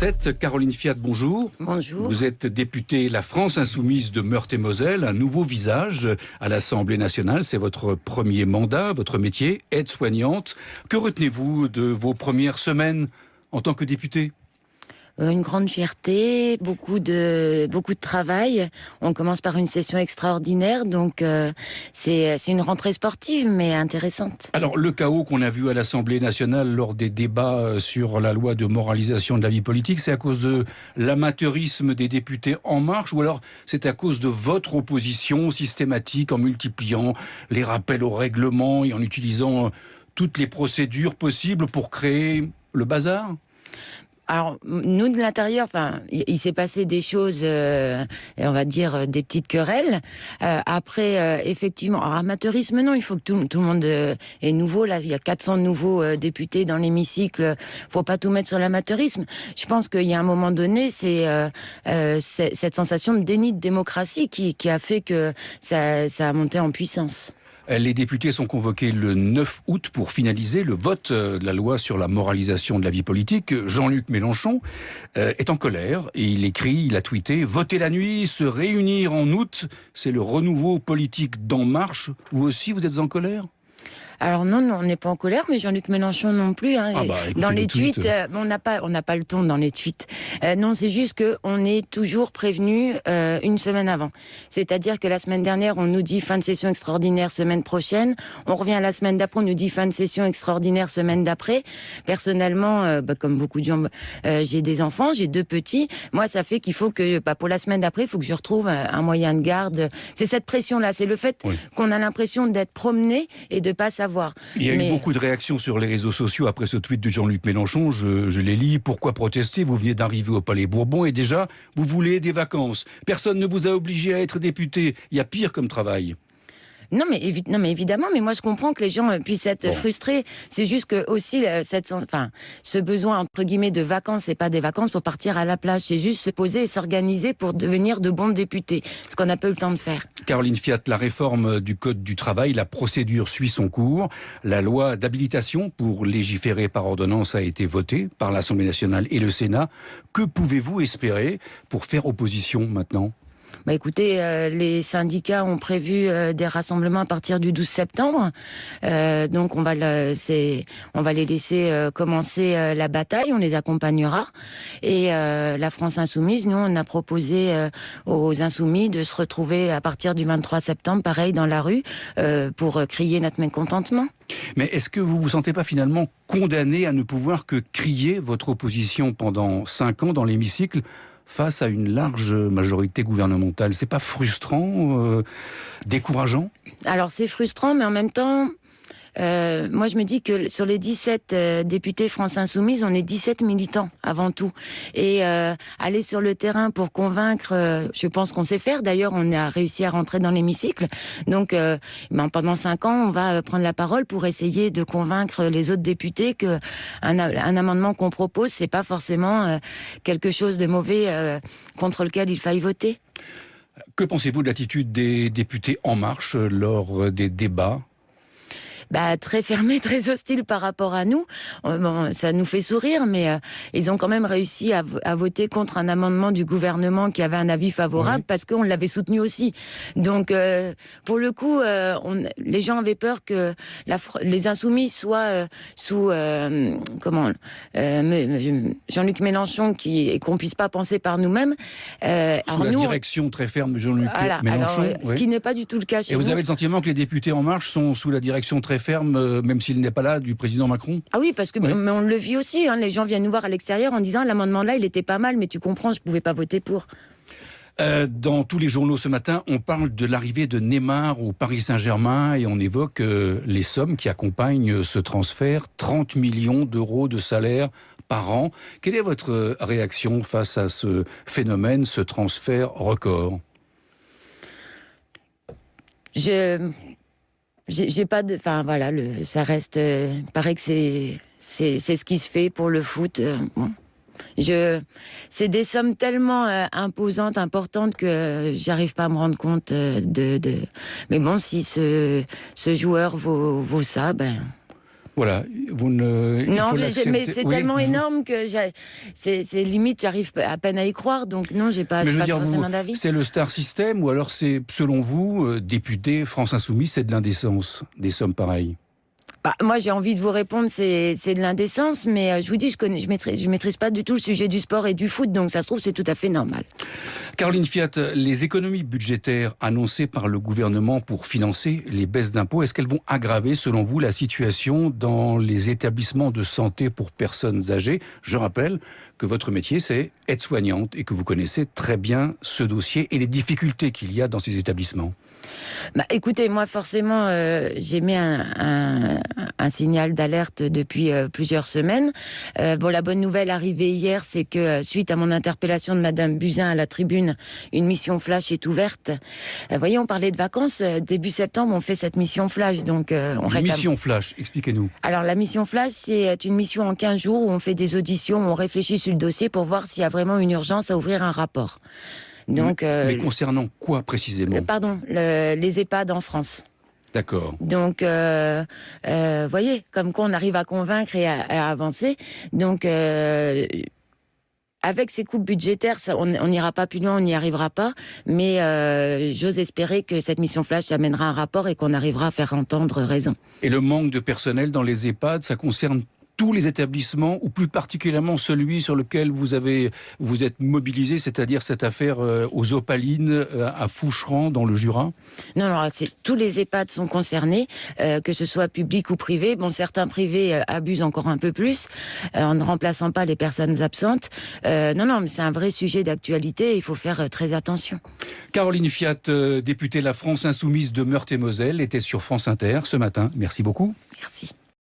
7. Caroline Fiat, bonjour. Bonjour. Vous êtes députée La France Insoumise de Meurthe-et-Moselle, un nouveau visage à l'Assemblée nationale. C'est votre premier mandat, votre métier, aide-soignante. Que retenez-vous de vos premières semaines en tant que députée ? Une grande fierté, beaucoup de travail. On commence par une session extraordinaire, donc c'est une rentrée sportive, mais intéressante. Alors, le chaos qu'on a vu à l'Assemblée nationale lors des débats sur la loi de moralisation de la vie politique, c'est à cause de l'amateurisme des députés En Marche, ou alors c'est à cause de votre opposition systématique en multipliant les rappels au règlement et en utilisant toutes les procédures possibles pour créer le bazar ? Alors, nous, de l'intérieur, il s'est passé des choses, on va dire, des petites querelles. Après, effectivement, amateurisme, non, il faut que tout le monde est nouveau. Là, il y a 400 nouveaux députés dans l'hémicycle. Faut pas tout mettre sur l'amateurisme. Je pense qu'il y a un moment donné, c'est cette sensation de déni de démocratie qui a fait que ça a monté en puissance. Les députés sont convoqués le 9 août pour finaliser le vote de la loi sur la moralisation de la vie politique. Jean-Luc Mélenchon est en colère et il a tweeté « Voter la nuit, se réunir en août, c'est le renouveau politique d'En Marche ». Vous aussi, vous êtes en colère ? Alors non, on n'est pas en colère, mais Jean-Luc Mélenchon non plus. Écoutez, dans les tweets, on n'a pas le ton dans les tweets. Non, c'est juste que on est toujours prévenu une semaine avant. C'est-à-dire que la semaine dernière, on nous dit fin de session extraordinaire semaine prochaine. On revient la semaine d'après, on nous dit fin de session extraordinaire semaine d'après. Personnellement, comme beaucoup de gens, j'ai des enfants, j'ai 2 petits. Moi, ça fait qu'il faut que, pour la semaine d'après, il faut que je retrouve un moyen de garde. C'est cette pression-là, c'est le fait qu'on a l'impression d'être promené et de pas savoir. Il y a eu beaucoup de réactions sur les réseaux sociaux après ce tweet de Jean-Luc Mélenchon. Je les lis. Pourquoi protester ? Vous venez d'arriver au Palais Bourbon et déjà, vous voulez des vacances. Personne ne vous a obligé à être député. Il y a pire comme travail. Non mais évidemment, mais moi je comprends que les gens puissent être frustrés. C'est juste que aussi ce besoin entre guillemets de vacances, c'est pas des vacances pour partir à la plage, c'est juste se poser et s'organiser pour devenir de bons députés, ce qu'on n'a pas eu le temps de faire. Caroline Fiat, la réforme du Code du travail, la procédure suit son cours. La loi d'habilitation pour légiférer par ordonnance a été votée par l'Assemblée nationale et le Sénat. Que pouvez-vous espérer pour faire opposition maintenant ? Écoutez, les syndicats ont prévu des rassemblements à partir du 12 septembre. Donc on va les laisser commencer la bataille, on les accompagnera. Et la France Insoumise, nous, on a proposé aux Insoumis de se retrouver à partir du 23 septembre, pareil, dans la rue, pour crier notre mécontentement. Mais est-ce que vous vous sentez pas finalement condamné à ne pouvoir que crier votre opposition pendant 5 ans dans l'hémicycle face à une large majorité gouvernementale? C'est pas frustrant, décourageant ? Alors c'est frustrant, mais en même temps, moi je me dis que sur les 17 députés France Insoumise, on est 17 militants avant tout. Et aller sur le terrain pour convaincre, je pense qu'on sait faire. D'ailleurs, on a réussi à rentrer dans l'hémicycle. Donc pendant 5 ans, on va prendre la parole pour essayer de convaincre les autres députés que un amendement qu'on propose, c'est pas forcément quelque chose de mauvais contre lequel il faille voter. Que pensez-vous de l'attitude des députés En Marche lors des débats ? Très fermé, très hostile par rapport à nous. Bon, ça nous fait sourire, mais ils ont quand même réussi à voter contre un amendement du gouvernement qui avait un avis favorable parce qu'on l'avait soutenu aussi. Donc, pour le coup, les gens avaient peur que les Insoumis soient sous Jean-Luc Mélenchon et qu'on puisse pas penser par nous-mêmes. Sous la direction très ferme de Jean-Luc Mélenchon. Ce qui n'est pas du tout le cas chez nous. Et vous avez le sentiment que les députés En Marche sont sous la direction très ferme, même s'il n'est pas là, du président Macron ? Ah oui, parce que mais on le vit aussi. Les gens viennent nous voir à l'extérieur en disant l'amendement là, il était pas mal, mais tu comprends, je pouvais pas voter pour. Dans tous les journaux ce matin, on parle de l'arrivée de Neymar au Paris Saint-Germain et on évoque les sommes qui accompagnent ce transfert, 30 millions d'euros de salaire par an. Quelle est votre réaction face à ce phénomène, ce transfert record ? J'ai pas de, ça reste. Paraît que c'est ce qui se fait pour le foot. C'est des sommes tellement imposantes, importantes que j'arrive pas à me rendre compte Mais bon, si ce joueur vaut ça, Voilà, vous ne... Non, mais c'est tellement énorme que c'est limite, j'arrive à peine à y croire. Donc non, j'ai pas forcément d'avis. C'est le star system ou alors c'est, selon vous, député France Insoumise, c'est de l'indécence, des sommes pareilles? Moi, j'ai envie de vous répondre, c'est de l'indécence, mais je vous dis, je maîtrise pas du tout le sujet du sport et du foot, donc ça se trouve, c'est tout à fait normal. Caroline Fiat, les économies budgétaires annoncées par le gouvernement pour financer les baisses d'impôts, est-ce qu'elles vont aggraver, selon vous, la situation dans les établissements de santé pour personnes âgées? Je rappelle que votre métier, c'est aide-soignante et que vous connaissez très bien ce dossier et les difficultés qu'il y a dans ces établissements. Écoutez, moi forcément, j'ai mis un signal d'alerte depuis plusieurs semaines. La bonne nouvelle arrivée hier, c'est que suite à mon interpellation de Madame Buzyn à la tribune, une mission flash est ouverte. Voyez, on parlait de vacances. Début septembre, on fait cette mission flash. Donc, Mission flash, expliquez-nous. Alors, la mission flash, c'est une mission en 15 jours où on fait des auditions, où on réfléchit sur le dossier pour voir s'il y a vraiment une urgence à ouvrir un rapport. Donc, mais concernant quoi précisément? Les EHPAD en France. D'accord. Donc, voyez, comme quoi on arrive à convaincre et à avancer. Donc, avec ces coupes budgétaires, on n'ira pas plus loin, on n'y arrivera pas. Mais j'ose espérer que cette mission flash amènera un rapport et qu'on arrivera à faire entendre raison. Et le manque de personnel dans les EHPAD, ça concerne tous les établissements, ou plus particulièrement celui sur lequel vous êtes mobilisé, c'est-à-dire cette affaire aux Opalines à Foucheran dans le Jura? Non, tous les EHPAD sont concernés, que ce soit public ou privé. Bon, certains privés abusent encore un peu plus en ne remplaçant pas les personnes absentes. Non, mais c'est un vrai sujet d'actualité et il faut faire très attention. Caroline Fiat, députée La France Insoumise de Meurthe-et-Moselle, était sur France Inter ce matin. Merci beaucoup. Merci.